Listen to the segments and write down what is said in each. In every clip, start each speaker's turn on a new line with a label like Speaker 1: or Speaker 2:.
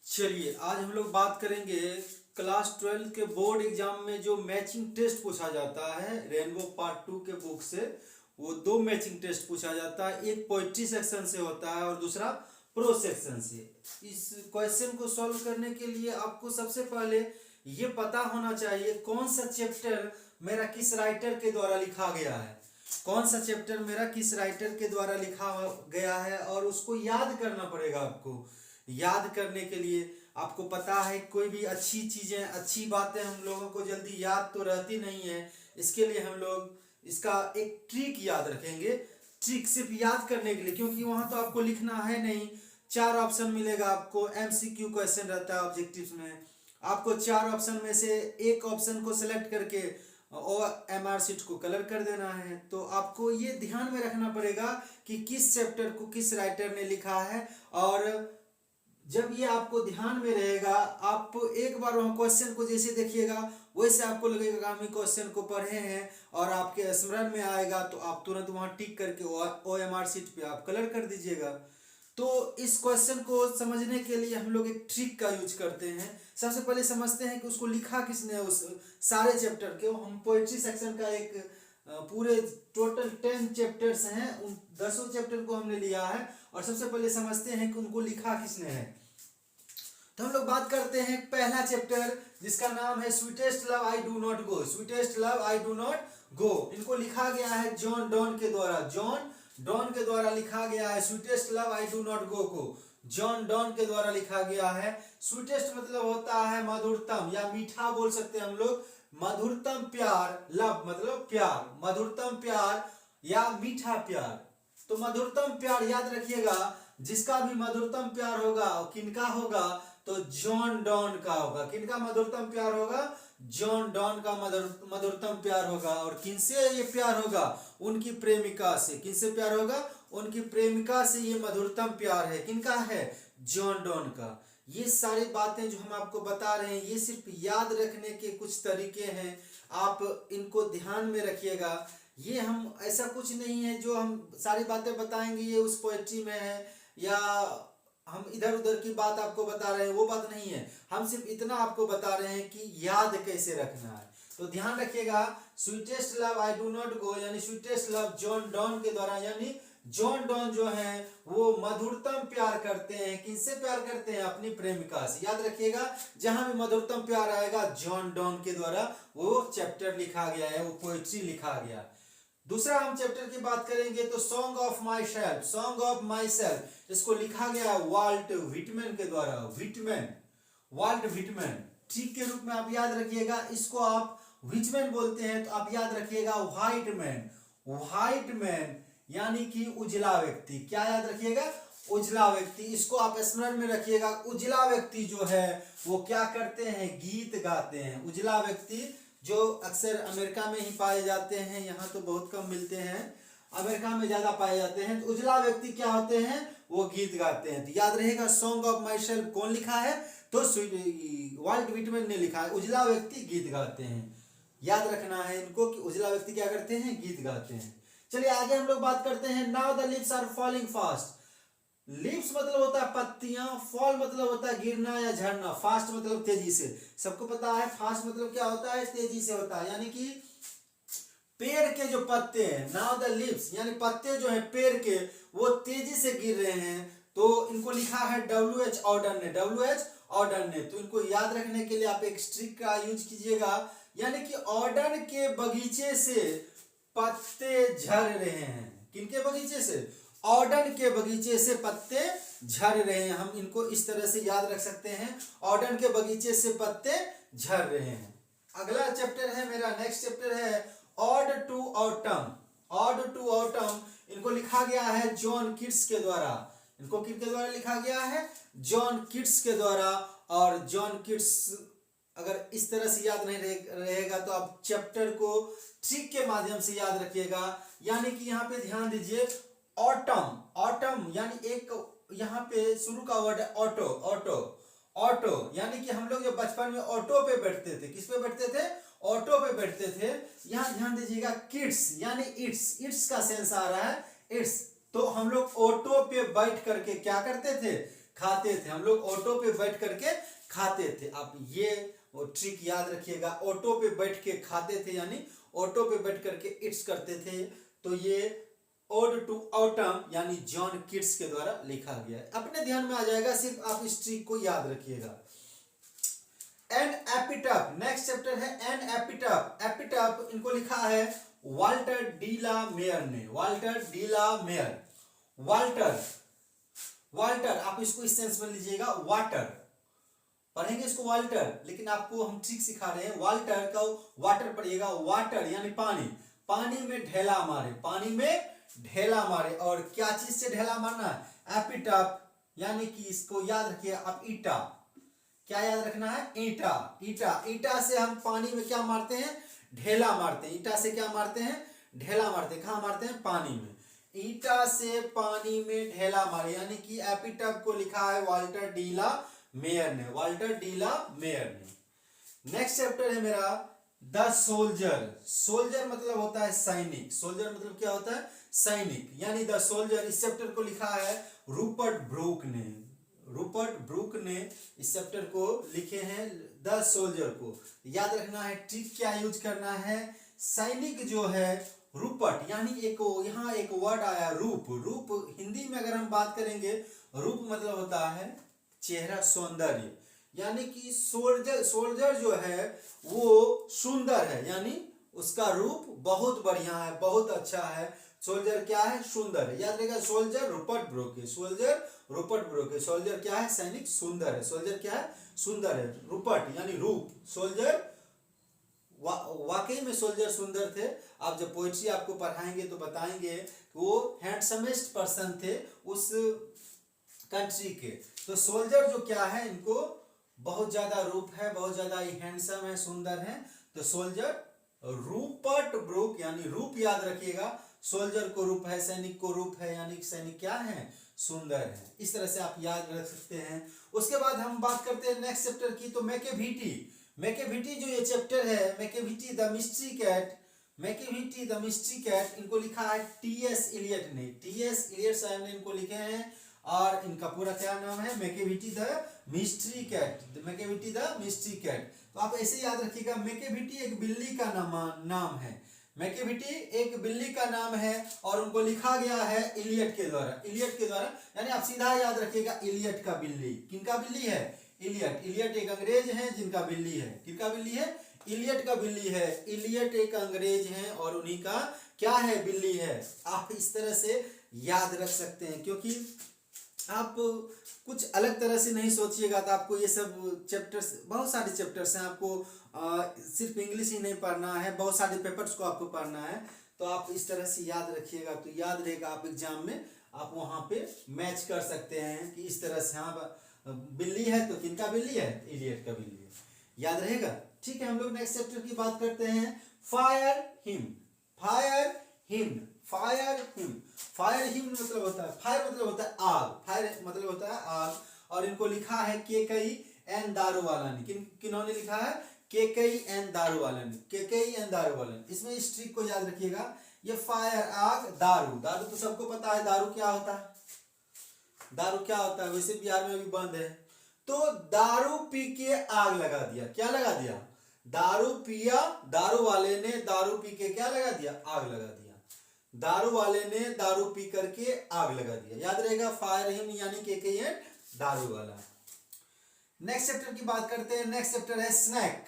Speaker 1: चलिए आज हम लोग बात करेंगे क्लास 12 के बोर्ड एग्जाम में जो मैचिंग टेस्ट पूछा जाता है रेनबो पार्ट 2 के बुक से। वो दो मैचिंग टेस्ट पूछा जाता है, एक पोइट्री सेक्शन से होता है और दूसरा प्रोज सेक्शन से। इस क्वेश्चन को सॉल्व करने के लिए आपको सबसे पहले ये पता होना चाहिए कौन सा चैप्टर मेरा किस राइटर के द्वारा लिखा गया है, कौन सा चैप्टर मेरा किस राइटर के द्वारा लिखा गया है, और उसको याद करना पड़ेगा। आपको याद करने के लिए आपको पता है कोई भी अच्छी चीजें अच्छी बातें हम लोगों को जल्दी याद तो रहती नहीं है। इसके लिए हम लोग इसका एक ट्रिक याद रखेंगे, ट्रिक सिर्फ याद करने के लिए, क्योंकि वहां तो आपको लिखना है नहीं। चार ऑप्शन मिलेगा आपको, एमसीक्यू क्वेश्चन रहता है ऑब्जेक्टिव्स में। आपको चार ऑप्शन में से एक ऑप्शन को सिलेक्ट करके और एमआर शीट को कलर कर देना है। तो आपको ये ध्यान में रखना पड़ेगा कि किस चैप्टर को किस राइटर ने लिखा है। और जब ये आपको ध्यान में रहेगा, आप एक बार वहाँ क्वेश्चन को जैसे देखिएगा वैसे आपको लगेगा हम क्वेश्चन को पढ़े हैं और आपके स्मरण में आएगा, तो आप तुरंत वहाँ टिक करके OMR शीट पे आप कलर कर दीजिएगा। तो इस क्वेश्चन को समझने के लिए हम लोग एक ट्रिक का यूज करते हैं। सबसे पहले समझते हैं कि उसको लिखा किसने, उस सारे चैप्टर के। हम पोइट्री सेक्शन का एक पूरे टोटल 10 चैप्टर्स हैं, उन 10 चैप्टर को हमने लिया है और सबसे पहले समझते हैं कि उनको लिखा किसने है। तो हम लोग बात करते हैं पहला चैप्टर जिसका नाम है sweetest love I do not go. Sweetest love I do not go, इनको लिखा गया है जॉन डॉन के द्वारा। जॉन डॉन के द्वारा लिखा गया है sweetest love I do not go को जॉन डॉन के द्वारा लिखा गया है। स्वीटेस्ट मतलब होता है मधुरतम या मीठा बोल सकते हैं हम लोग। मधुरतम प्यार, लव मतलब प्यार, मधुरतम प्यार या मीठा प्यार। तो मधुरतम प्यार याद रखिएगा, जिसका भी मधुरतम प्यार होगा किनका होगा, तो जॉन डॉन का होगा। किनका मधुरतम प्यार होगा? जॉन डॉन का मधुरतम प्यार होगा। और किनसे ये प्यार होगा? उनकी प्रेमिका से। किनसे प्यार होगा? उनकी प्रेमिका से ये मधुरतम प्यार है। किनका है? जॉन डॉन का। ये सारी बातें जो हम आपको बता रहे हैं ये सिर्फ याद रखने के कुछ तरीके हैं, आप इनको ध्यान में रखिएगा। ये हम ऐसा कुछ नहीं है जो हम सारी बातें बताएंगे ये उस पोएट्री में है या हम इधर उधर की बात आपको बता रहे हैं, वो बात नहीं है। हम सिर्फ इतना आपको बता रहे हैं कि याद कैसे रखना है। तो ध्यान रखिएगा, sweetest love I do not go यानी स्वीटेस्ट लव जॉन डॉन के द्वारा, यानी जॉन डॉन जो है वो मधुरतम प्यार करते हैं। किससे प्यार करते हैं? अपनी प्रेमिका से। याद रखिएगा, जहां भी मधुरतम प्यार आएगा जॉन डॉन के द्वारा वो चैप्टर लिखा गया है, वो पोएट्री लिखा गया। दूसरा हम चैप्टर की बात करेंगे तो song of myself. Song of myself इसको लिखा गया वाल्ट व्हिटमैन के द्वारा। Whitman, Walt Whitman. ठीक के रूप में आप याद रखिएगा, इसको आप व्हिटमैन बोलते हैं तो आप याद रखिएगा व्हाइट मैन। व्हाइट मैन यानी कि उजला व्यक्ति। क्या याद रखिएगा? उजला व्यक्ति। इसको आप स्मरण में रखिएगा। उजला व्यक्ति जो है वो क्या करते हैं? गीत गाते हैं। उजला व्यक्ति जो अक्सर अमेरिका में ही पाए जाते हैं, यहाँ तो बहुत कम मिलते हैं, अमेरिका में ज्यादा पाए जाते हैं। तो उजला व्यक्ति क्या होते हैं? वो गीत गाते हैं। तो याद रहेगा सॉन्ग ऑफ माई सेल्फ कौन लिखा है? तो वाल्ट व्हिटमैन ने लिखा है। उजला व्यक्ति गीत गाते हैं। याद रखना है इनको कि उजला व्यक्ति क्या करते हैं? गीत गाते हैं। चलिए आगे हम लोग बात करते हैं। Now the leaves are falling fast. Leaves मतलब होता है पत्तियां, फॉल मतलब होता है गिरना या झड़ना, फास्ट मतलब तेजी से। सबको पता है फास्ट मतलब क्या होता है? तेजी से होता है। यानी कि पेड़ के जो पत्ते हैं, नाउ द लीव्स यानी पत्ते जो है पेड़ के वो तेजी से गिर रहे हैं। तो इनको लिखा है WH ऑर्डर ने। WH ऑर्डर ने। तो इनको याद रखने के लिए आप एक स्ट्रिक का यूज कीजिएगा, यानी कि ऑर्डर के बगीचे से पत्ते झड़ रहे हैं। किनके बगीचे से? ऑर्डन के बगीचे से पत्ते झड़ रहे हैं। हम इनको इस तरह से याद रख सकते हैं, ऑर्डन के बगीचे से पत्ते झड़ रहे हैं। अगला चैप्टर है मेरा, नेक्स्ट चैप्टर है ode to autumn. Ode to autumn इनको लिखा गया है जॉन कीट्स के द्वारा। इनको किसके द्वारा लिखा गया है? जॉन कीट्स के द्वारा। और जॉन कीट्स अगर इस तरह से याद नहीं रहेगा तो आप चैप्टर को ट्रिक के माध्यम से याद रखिएगा। यानी कि यहाँ पे ध्यान दीजिए, ऑटम, ऑटम यानी एक यहाँ पे शुरू का वर्ड है ऑटो। ऑटो, ऑटो यानी कि हम लोग जो बचपन में ऑटो पे बैठते थे, किस पे बैठते थे? ऑटो पे बैठते थे। यहाँ ध्यान दीजिएगा, किड्स यानी इट्स, इट्स का सेंस आ रहा है इट्स। तो हम लोग ऑटो पे बैठ करके क्या करते थे? खाते थे, हम लोग ऑटो पे बैठ करके खाते थे। आप ये वो ट्रिक याद रखिएगा, ऑटो पे बैठ के खाते थे यानी ऑटो पे बैठ करके इट्स करते थे। तो ये ओड टू ऑटम यानी जॉन किट्स के द्वारा लिखा गया है। अपने ध्यान में आ जाएगा, सिर्फ आप इस ट्रिक को याद रखिएगा। एन एपिटाफ, नेक्स्ट चैप्टर है एन एपिटाफ। एपिटाफ इनको लिखा है वाल्टर डी ला मेयर ने, Walter de la Mare. Walter, Walter आप इसको इस सेंस में लीजिएगा, वाटर पढ़ेंगे इसको वाल्टर, लेकिन आपको हम ट्रिक सिखा रहे हैं। वाल्टर का वाटर पढ़िएगा, वाटर यानी पानी, पानी में ढेला मारे, पानी में ढेला मारे। और क्या चीज से ढेला मारना है? एपिटाफ, यानी कि इसको याद रखिए आप, ईटा, क्या याद रखना है? ईटा, ईटा, ईटा से हम पानी में क्या मारते हैं? ढेला मारते हैं। ईटा से क्या मारते हैं? ढेला मारते हैं। कहां मारते हैं? पानी में। ईटा से पानी में ढेला मारे, यानी कि एपिटाफ को लिखा है वाल्टर डी ला मेयर ने, वाल्टर डी ला मेयर ने। नेक्स्ट चैप्टर है मेरा द सोल्जर। सोल्जर मतलब होता है सैनिक, सोल्जर मतलब क्या होता है? सैनिक, यानी द सोल्जर। इस चैप्टर को लिखा है रूपर्ट ब्रूक ने, रूपर्ट ब्रूक ने इस चैप्टर को लिखे हैं द सोल्जर को। याद रखना है, ट्रिक क्या यूज करना है? सैनिक जो है रूपर्ट, यानी एक यहाँ एक वर्ड आया रूप। रूप हिंदी में अगर हम बात करेंगे, रूप मतलब होता है चेहरा, सौंदर्य, यानी कि सोल्जर, सोल्जर जो है वो सुंदर है, यानी उसका रूप बहुत बढ़िया है, बहुत अच्छा है। सोल्जर क्या है? सुंदर है। याद रहेगा, सोल्जर रूपर्ट ब्रूक है, सोल्जर रूपर्ट ब्रूक है। सोल्जर क्या है? सैनिक सुंदर है। सोल्जर क्या है? सुंदर है। रूपर्ट यानी रूप, सोल्जर वाकई में सोल्जर सुंदर थे। आप जब पोइट्री आपको पढ़ाएंगे तो बताएंगे वो हैंडसमेस्ट पर्सन थे उस कंट्री के। तो सोल्जर जो क्या है, इनको बहुत ज्यादा रूप है, बहुत ज्यादा हैंडसम है, सुंदर है। तो सोल्जर रूपर्ट ब्रूक, यानी रूप याद रखिएगा, सोल्जर को रूप है, सैनिक को रूप है, यानी सैनिक क्या है? सुंदर है। इस तरह से आप याद रख सकते हैं। उसके बाद हम बात करते हैं नेक्स्ट चैप्टर की, तो मैकेविटी। मैकेविटी जो ये चैप्टर है, Macavity the mystery cat, Macavity the mystery cat, इनको लिखा है टी.एस. इलियट ने, टी.एस. इलियट साहब ने इनको लिखे हैं। और इनका पूरा क्या नाम है? Macavity the mystery cat, Macavity the mystery cat. तो आप ऐसे याद रखिएगा, मैकेविटी एक बिल्ली का नाम है, मैकेविटी एक बिल्ली का नाम है और उनको लिखा गया है इलियट के द्वारा, इलियट के द्वारा। यानी आप सीधा याद रखिएगा, इलियट का बिल्ली। किनका बिल्ली है? इलियट। इलियट एक अंग्रेज हैं जिनका बिल्ली है। किनका बिल्ली है? इलियट का बिल्ली है। इलियट एक अंग्रेज हैं और उन्हीं का क्या है? बिल्ली है। आप इस तरह से याद रख सकते हैं, क्योंकि आप कुछ अलग तरह से नहीं सोचिएगा तो आपको ये सब चैप्टर्स, बहुत सारे चैप्टर्स हैं, आपको सिर्फ इंग्लिश ही नहीं पढ़ना है, बहुत सारे पेपर्स को आपको पढ़ना है। तो आप इस तरह से याद रखिएगा, तो याद रहेगा, आप एग्जाम में आप वहाँ पे मैच कर सकते हैं कि इस तरह से, हाँ बिल्ली है तो किनका बिल्ली है? इलियट का बिल्ली है। याद रहेगा? ठीक है, हम लोग नेक्स्ट चैप्टर की बात करते हैं, fire him. Fire him, fire him, fire him मतलब होता है, फायर मतलब होता है आग, फायर मतलब होता है आग। और इनको लिखा है केकई एन दारूवाला ने। किन्होंने लिखा है? केकई एन दारूवाला ने, केकई एन दारूवाला ने। इसमें इस ट्रिक को याद रखिएगा, ये फायर आग, दारू, दारू तो सबको पता है दारू क्या होता है, दारू क्या होता है, वैसे बिहार में भी बंद है। तो दारू पी के आग लगा दिया, क्या लगा दिया? दारू पिया, दारू वाले ने दारू पी के क्या लगा दिया? आग लगा दिया। दारू वाले ने दारू पी करके आग लगा दिया। याद रहेगा, फायर हिम यानी केकेएन दारू वाला। नेक्स्ट चैप्टर की बात करते हैं, नेक्स्ट चैप्टर है स्नैक।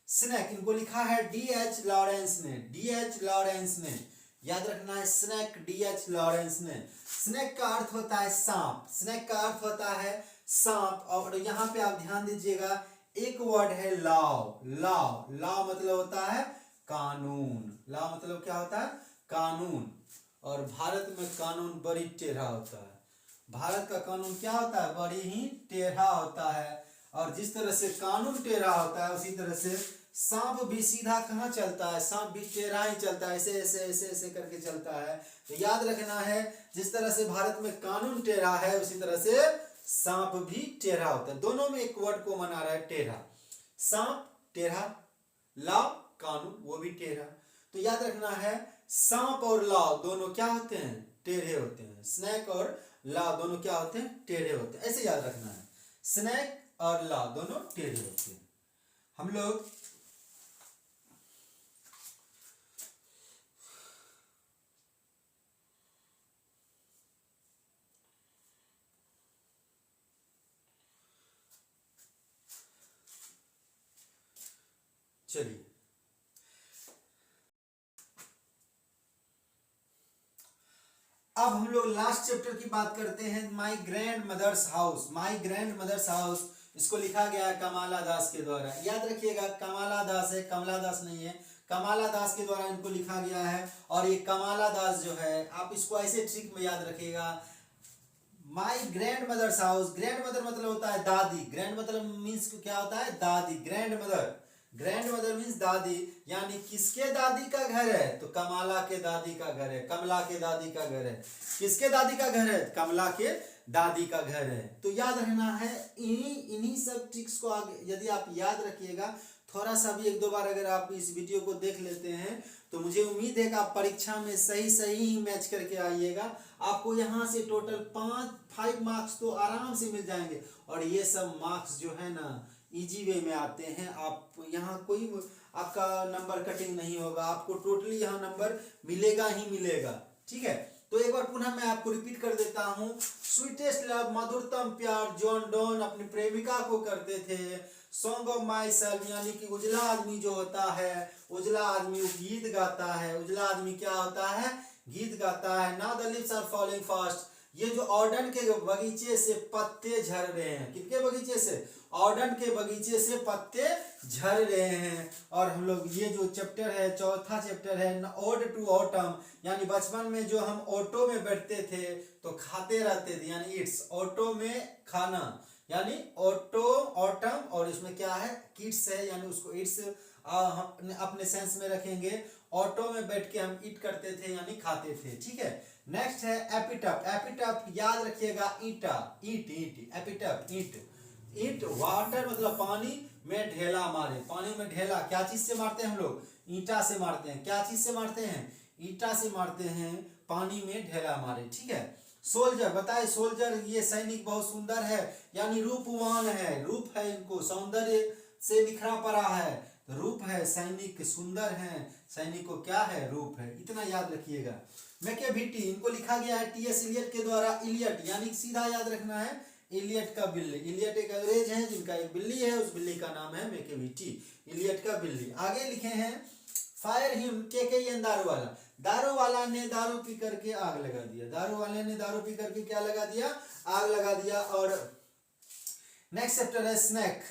Speaker 1: स्नैक इनको लिखा है डी.एच. लॉरेंस ने, डी.एच. लॉरेंस ने। याद रखना है, स्नैक डी.एच. लॉरेंस ने। स्नैक का अर्थ होता है सांप, स्नैक का अर्थ होता है सांप। और यहाँ पे आप ध्यान दीजिएगा, एक वर्ड है लॉ, लॉ, लॉ मतलब होता है कानून, लॉ मतलब क्या होता है? कानून। और भारत में कानून बड़ी टेढ़ा होता है, भारत का कानून क्या होता है? बड़ी ही टेढ़ा होता है। और जिस तरह से कानून टेढ़ा होता है, उसी तरह से सांप भी सीधा कहाँ चलता है? सांप भी टेढ़ा ही चलता है, ऐसे ऐसे ऐसे ऐसे करके चलता है। तो याद रखना है, जिस तरह से भारत में कानून टेढ़ा है, उसी तरह से सांप भी टेढ़ा होता है। दोनों में एक वर्ड को मना रहा है, टेढ़ा। सांप टेढ़ा, लॉ कानून वो भी टेढ़ा। तो याद रखना है, सांप और लॉ दोनों क्या होते हैं? टेढ़े होते हैं। स्नैक और ला दोनों क्या होते हैं, टेढ़े होते हैं, ऐसे याद रखना है। स्नैक और ला दोनों टेढ़े होते हैं। हम लोग चलिए अब हम लोग लास्ट चैप्टर की बात करते हैं, my grandmother's house. My grandmother's house, इसको लिखा गया है कमला दास के द्वारा। याद रखिएगा कमला दास है, कमला दास नहीं है, कमला दास के द्वारा इनको लिखा गया है। और ये कमला दास जो है, आप इसको ऐसे ट्रिक में याद रखिएगा, my grandmother's house. Grandmother मतलब होता है दादी, ग्रैंड मतलब मीन्स क्या होता है, दादी। Grand mother, grand mother means दादी, यानी किसके दादी का घर है, तो कमला के दादी का घर है, कमला के दादी का घर है। किसके दादी का घर है, कमला के दादी का घर है। तो याद रखना है, इन्हीं सब ट्रिक्स को आगे यदि आप याद रखिएगा, थोड़ा सा भी एक दो बार अगर आप इस वीडियो को देख लेते हैं, तो मुझे उम्मीद है कि आप परीक्षा में सही ही मैच करके आइएगा। आपको यहाँ से टोटल 5 मार्क्स तो आराम से मिल जाएंगे। और ये सब मार्क्स जो है ना, इजी वे में आते हैं। आप यहाँ कोई आपका नंबर कटिंग नहीं होगा, आपको टोटली यहाँ नंबर मिलेगा ही मिलेगा। ठीक है, तो एक बार पुनः मैं आपको रिपीट कर देता हूँ। स्वीटेस्ट लव, मधुरतम प्यार, जॉन डॉन अपनी प्रेमिका को करते थे। सॉन्ग ऑफ माई सेल्फ, यानी कि उजला आदमी जो होता है, उजला आदमी गीत गाता है। उजला आदमी क्या होता है, गीत गाता है। Now the leaves are falling fast, ये जो ऑर्डन के बगीचे से पत्ते झड़ रहे हैं, किसके बगीचे से, ऑर्डन के बगीचे से पत्ते झड़ रहे हैं। और हम लोग ये जो चैप्टर है, चौथा चैप्टर है, ओड टू ऑटम, यानी बचपन में जो हम ऑटो में बैठते थे तो खाते रहते थे, यानी इट्स, ऑटो में खाना, यानी ऑटो ऑटम, और इसमें क्या है, किड्स है, यानी उसको इट्स हम अपने सेंस में रखेंगे। ऑटो में बैठ के हम ईट करते थे, यानी खाते थे। ठीक है, नेक्स्ट है एपिटफ। एपिटफ याद रखिएगा, ईटा, ईट, ईट, एपिटफ ईट। ईट वाटर मतलब पानी में ढेला मारे, पानी में ढेला क्या चीज से मारते हैं हम लोग, ईटा से मारते हैं। क्या चीज से मारते हैं, ईटा से मारते हैं, पानी में ढेला मारे। ठीक है, सोल्जर बताए, सोल्जर ये सैनिक बहुत सुंदर है, यानी रूपवान है, रूप है इनको, सौंदर्य से निखरा पड़ा है, रूप है, सैनिक सुंदर है, सैनिक को क्या है, रूप है। इतना याद रखिएगा। मैकियावेली, इनको लिखा गया है टी.एस. इलियट के द्वारा। इलियट यानी सीधा याद रखना है, इलियट का बिल्ली। इलियट एक अंग्रेज है जिनका एक बिल्ली है, उस बिल्ली का नाम है मैकियावेली, इलियट का बिल्ली। आगे लिखे हैं फायर हिम के दारू वाला। दारू वाला ने दारू पी करके आग लगा दिया, दारू वाले ने दारू पी करके क्या लगा दिया, आग लगा दिया। और नेक्स्ट चैप्टर है स्नैक।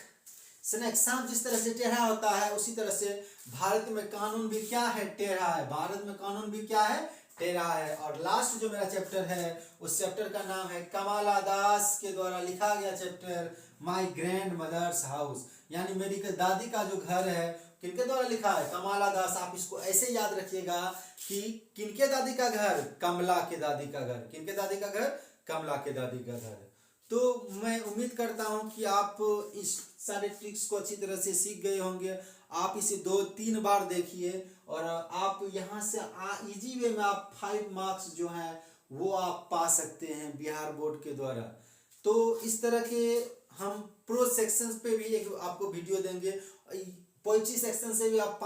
Speaker 1: स्नैक, सांप जिस तरह से टेढ़ा होता है, उसी तरह से भारत में कानून भी क्या है, टेढ़ा है। भारत में कानून भी क्या है, टेढ़ा है। और लास्ट जो मेरा चैप्टर है, उस चैप्टर का नाम है कमला दास के द्वारा लिखा गया chapter, my grandmother's house, यानी मेरी दादी का जो घर है, किनके द्वारा लिखा है, कमला दास। आप इसको ऐसे याद रखिएगा कि किनके दादी का घर, कमला के दादी का घर, किनके दादी का घर, कमला के दादी का घर। तो मैं उम्मीद करता हूं कि आप इस सारे ट्रिक्स को अच्छी तरह से सीख गए होंगे। आप इसे 2-3 बार देखिए और आप यहाँ से इजी वे में आप 5 मार्क्स जो हैं वो आप पा सकते हैं बिहार बोर्ड के द्वारा। तो इस तरह के हम प्रो सेक्शंस पे भी एक आपको वीडियो देंगे। पोइट्री सेक्शन से भी आप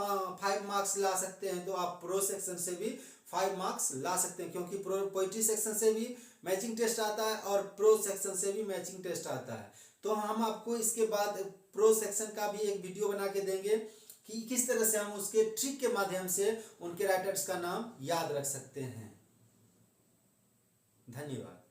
Speaker 1: 5 मार्क्स ला सकते हैं, तो आप प्रो सेक्शन से भी 5 मार्क्स ला सकते हैं, क्योंकि पोइट्री सेक्शन से भी मैचिंग टेस्ट आता है और प्रो सेक्शन से भी मैचिंग टेस्ट आता है। तो हम आपको इसके बाद प्रो सेक्शन का भी एक वीडियो बना के देंगे कि किस तरह से हम उसके ट्रिक के माध्यम से उनके राइटर्स का नाम याद रख सकते हैं। धन्यवाद।